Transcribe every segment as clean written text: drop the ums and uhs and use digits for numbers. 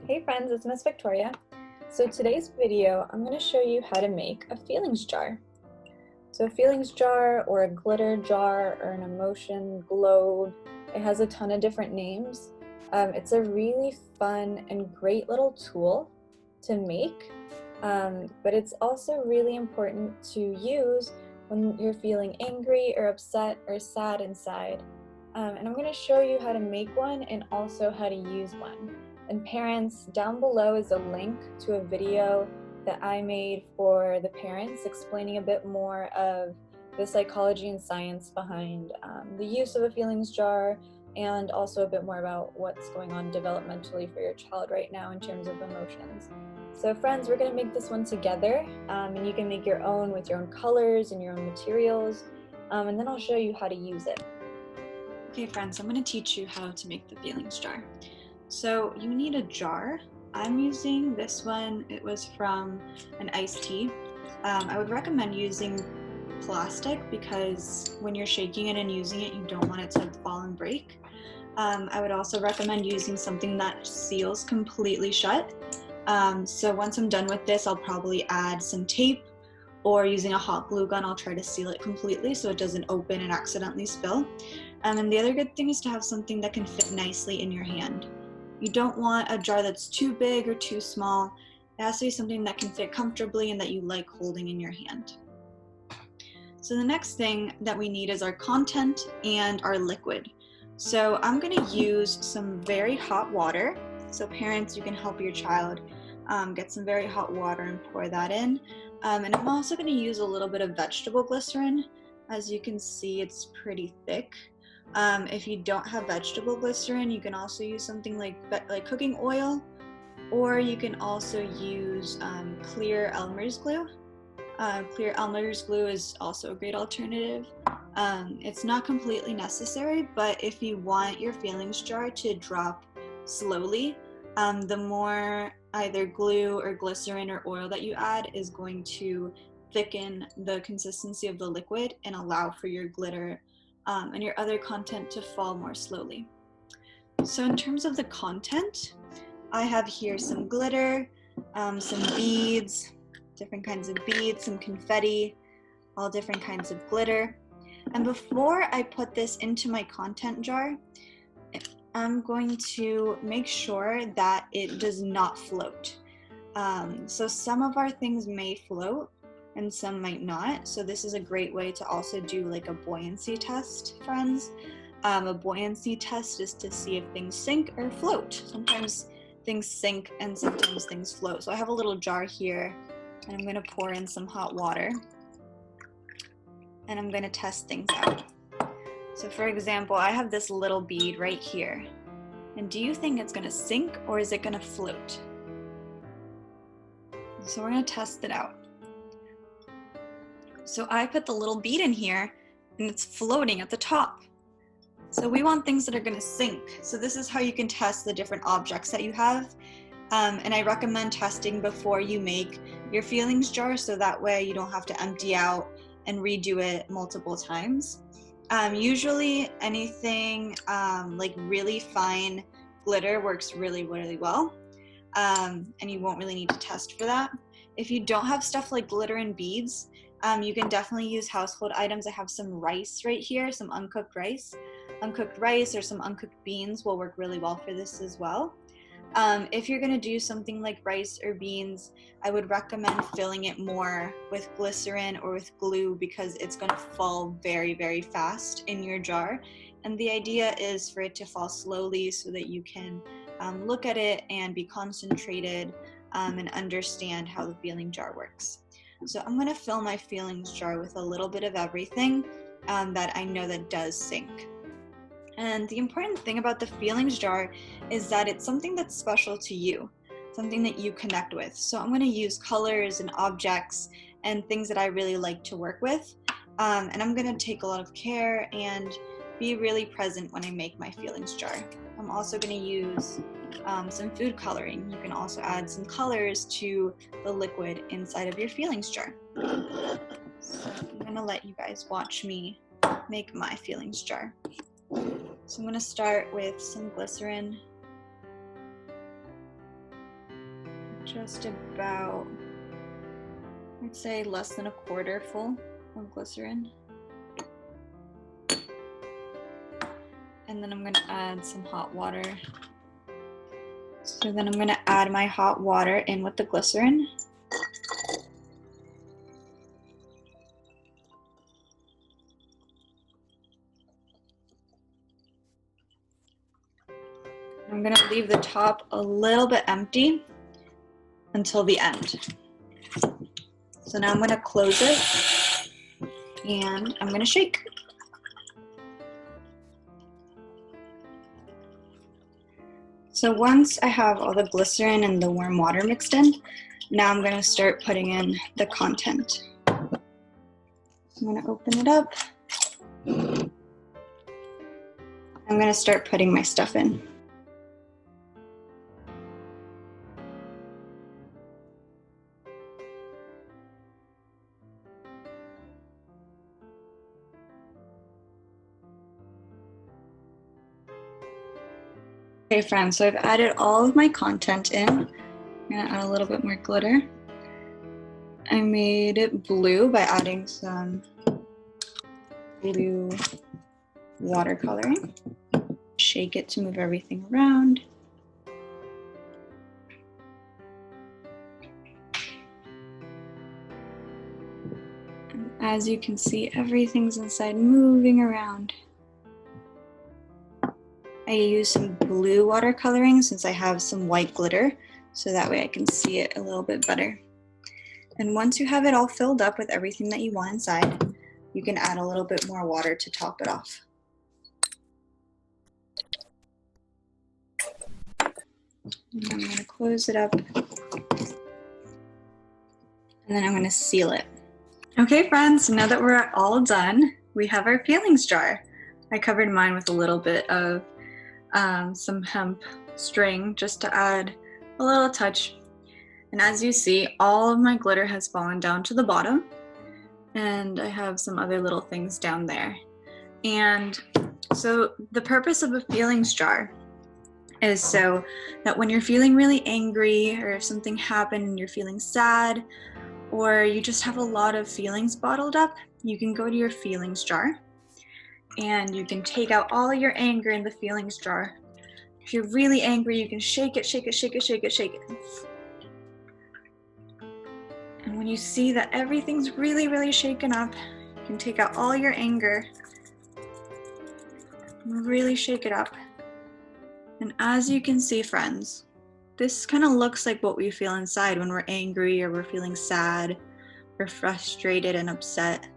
Hey friends, it's Miss Victoria. So today's video, I'm going to show you how to make a feelings jar. So a feelings jar or a glitter jar or an emotion globe, it has a ton of different names. It's a really fun and great little tool to make, but it's also really important to use when you're feeling angry or upset or sad inside. And I'm going to show you how to make one and also how to use one. And parents, down below is a link to a video that I made for the parents explaining a bit more of the psychology and science behind the use of a feelings jar, and also a bit more about what's going on developmentally for your child right now in terms of emotions. So friends, we're going to make this one together, and you can make your own with your own colors and your own materials, and then I'll show you how to use it. Okay friends, I'm going to teach you how to make the feelings jar. So you need a jar. I'm using this one. It was from an iced tea. I would recommend using plastic because when you're shaking it and using it, you don't want it to fall and break. I would also recommend using something that seals completely shut. So once I'm done with this, I'll probably add some tape, or using a hot glue gun, I'll try to seal it completely so it doesn't open and accidentally spill. And the other good thing is to have something that can fit nicely in your hand. You don't want a jar that's too big or too small. It has to be something that can fit comfortably and that you like holding in your hand. So the next thing that we need is our content and our liquid. So I'm going to use some very hot water. So parents, you can help your child get some very hot water and pour that in. And I'm also going to use a little bit of vegetable glycerin. As you can see, it's pretty thick. If you don't have vegetable glycerin, you can also use something like cooking oil, or you can also use clear Elmer's glue. Clear Elmer's glue is also a great alternative. It's not completely necessary, but if you want your feelings jar to drop slowly, the more either glue or glycerin or oil that you add is going to thicken the consistency of the liquid and allow for your glitter and your other content to fall more slowly. So in terms of the content, I have here some glitter, some beads, different kinds of beads, some confetti, all different kinds of glitter. And before I put this into my content jar, I'm going to make sure that it does not float. So some of our things may float and some might not. So this is a great way to also do like a buoyancy test, friends. A buoyancy test is to see if things sink or float. Sometimes things sink and sometimes things float. So I have a little jar here, and I'm going to pour in some hot water, and I'm going to test things out. So for example, I have this little bead right here. And do you think it's going to sink or is it going to float? So we're going to test it out. So I put the little bead in here and it's floating at the top. So we want things that are going to sink. So this is how you can test the different objects that you have. And I recommend testing before you make your feelings jar, so that way you don't have to empty out and redo it multiple times. Usually anything like really fine glitter works really, really well. And you won't really need to test for that. If you don't have stuff like glitter and beads, you can definitely use household items. I have some rice right here, some uncooked rice. Uncooked rice or some uncooked beans will work really well for this as well. If you're going to do something like rice or beans, I would recommend filling it more with glycerin or with glue, because it's going to fall very, very fast in your jar. And the idea is for it to fall slowly so that you can look at it and be concentrated and understand how the feeling jar works. So I'm going to fill my feelings jar with a little bit of everything that I know that does sink. And the important thing about the feelings jar is that it's something that's special to you, something that you connect with. So I'm going to use colors and objects and things that I really like to work with. And I'm going to take a lot of care and be really present when I make my feelings jar. I'm also going to use some food coloring. You can also add some colors to the liquid inside of your feelings jar. So I'm going to let you guys watch me make my feelings jar. So I'm going to start with some glycerin. just about, I'd say less than a quarter full of glycerin. And then I'm going to add some hot water. So then I'm going to add my hot water in with the glycerin. I'm going to leave the top a little bit empty until the end. So now I'm going to close it and I'm going to shake. So once I have all the glycerin and the warm water mixed in, now I'm going to start putting in the content. I'm going to open it up. I'm going to start putting my stuff in. Okay friends, so I've added all of my content in. I'm gonna add a little bit more glitter. I made it blue by adding some blue watercoloring. Shake it to move everything around. And as you can see, everything's inside moving around. I use some blue watercoloring since I have some white glitter, so that way I can see it a little bit better. And once you have it all filled up with everything that you want inside, you can add a little bit more water to top it off. And I'm going to close it up, and then I'm going to seal it. Okay friends, now that we're all done, we have our feelings jar. I covered mine with a little bit of some hemp string just to add a little touch. And as you see, all of my glitter has fallen down to the bottom, and I have some other little things down there. And so the purpose of a feelings jar is so that when you're feeling really angry, or if something happened and you're feeling sad, or you just have a lot of feelings bottled up, you can go to your feelings jar and you can take out all your anger in the feelings jar. If you're really angry, you can shake it, shake it, shake it, shake it, shake it. And when you see that everything's really, really shaken up, you can take out all your anger and really shake it up. And as you can see, friends, this kind of looks like what we feel inside when we're angry or we're feeling sad or frustrated and upset.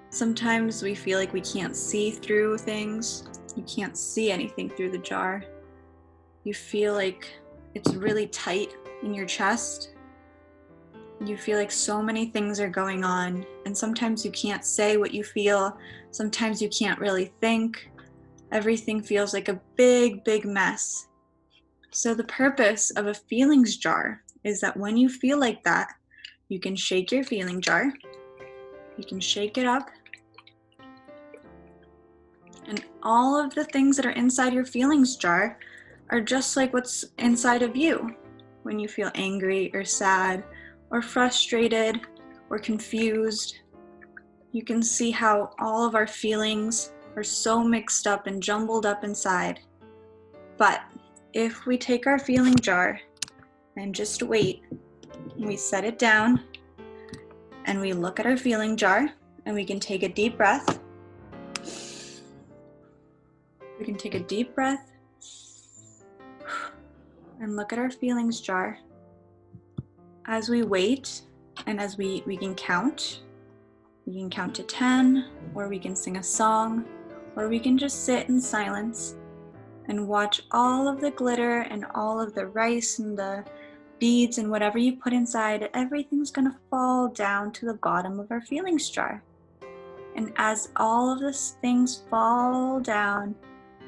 Sometimes we feel like we can't see through things. You can't see anything through the jar. You feel like it's really tight in your chest. You feel like so many things are going on, and sometimes you can't say what you feel. Sometimes you can't really think. Everything feels like a big, big mess. So the purpose of a feelings jar is that when you feel like that, you can shake your feeling jar. You can shake it up. And all of the things that are inside your feelings jar are just like what's inside of you when you feel angry or sad or frustrated or confused. You can see how all of our feelings are so mixed up and jumbled up inside. But if we take our feeling jar and just wait, and we set it down and we look at our feeling jar, and we can take a deep breath. We can take a deep breath and look at our feelings jar. As we wait and as we can count to 10, or we can sing a song, or we can just sit in silence and watch all of the glitter and all of the rice and the beads and whatever you put inside. Everything's gonna fall down to the bottom of our feelings jar. And as all of these things fall down,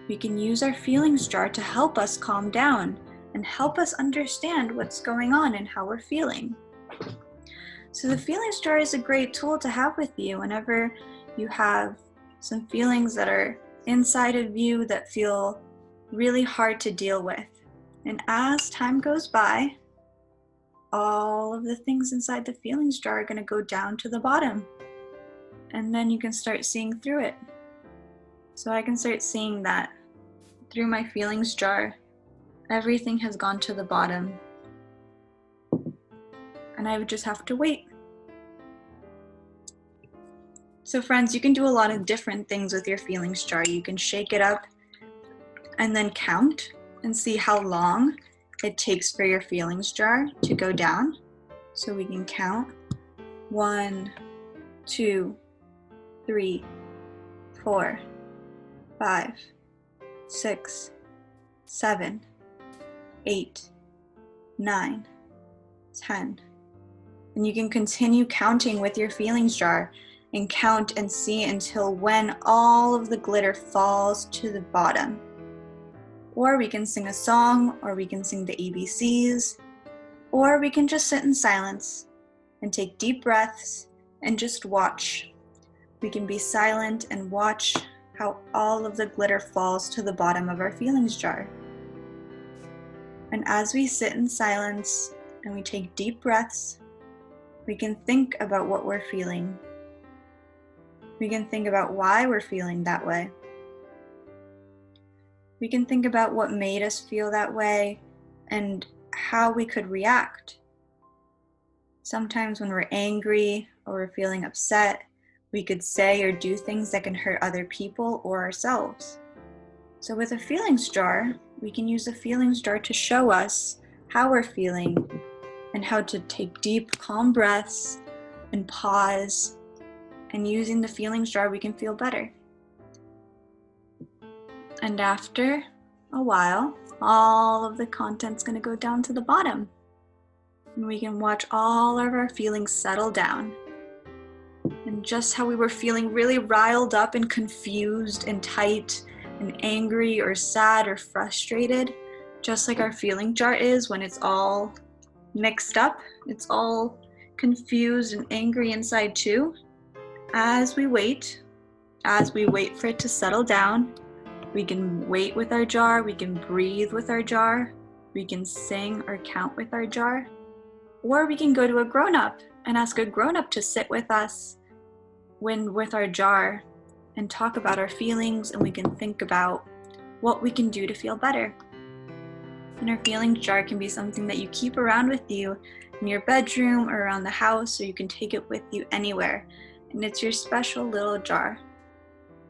we can use our feelings jar to help us calm down and help us understand what's going on and how we're feeling. So the feelings jar is a great tool to have with you whenever you have some feelings that are inside of you that feel really hard to deal with. And as time goes by, all of the things inside the feelings jar are going to go down to the bottom. And then you can start seeing through it. So I can start seeing that through my feelings jar, everything has gone to the bottom. And I would just have to wait. So friends, you can do a lot of different things with your feelings jar. You can shake it up and then count and see how long it takes for your feelings jar to go down. So we can count 1, 2, 3, 4, 5, 6, 7, 8, 9, 10. And you can continue counting with your feelings jar and count and see until when all of the glitter falls to the bottom. Or we can sing a song, or we can sing the ABCs, or we can just sit in silence and take deep breaths and just watch. We can be silent and watch how all of the glitter falls to the bottom of our feelings jar. And as we sit in silence and we take deep breaths, we can think about what we're feeling. We can think about why we're feeling that way. We can think about what made us feel that way and how we could react. Sometimes when we're angry or we're feeling upset, we could say or do things that can hurt other people or ourselves. So with a feelings jar, we can use a feelings jar to show us how we're feeling and how to take deep, calm breaths and pause. And using the feelings jar, we can feel better. And after a while, all of the content's going to go down to the bottom. And we can watch all of our feelings settle down. And just how we were feeling really riled up and confused and tight and angry or sad or frustrated, just like our feeling jar is when it's all mixed up, it's all confused and angry inside too. As we wait for it to settle down, we can wait with our jar, we can breathe with our jar, we can sing or count with our jar, or we can go to a grown-up and ask a grown-up to sit with us with our jar and talk about our feelings, and we can think about what we can do to feel better. And our feelings jar can be something that you keep around with you in your bedroom or around the house, or you can take it with you anywhere. And it's your special little jar.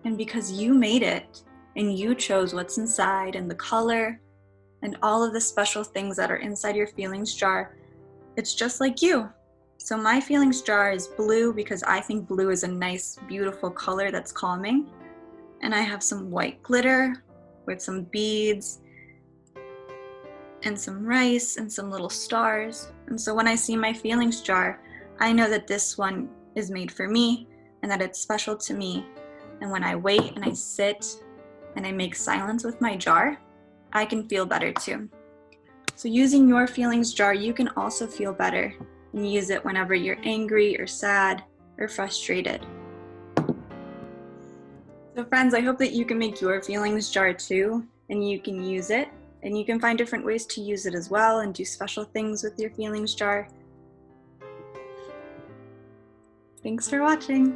And because you made it and you chose what's inside and the color and all of the special things that are inside your feelings jar, it's just like you. So my feelings jar is blue because I think blue is a nice, beautiful color that's calming. And I have some white glitter with some beads and some rice and some little stars. And so when I see my feelings jar, I know that this one is made for me and that it's special to me. And when I wait and I sit and I make silence with my jar, I can feel better too. So using your feelings jar, you can also feel better and use it whenever you're angry or sad or frustrated. So friends, I hope that you can make your feelings jar too, and you can use it, and you can find different ways to use it as well and do special things with your feelings jar. Thanks for watching.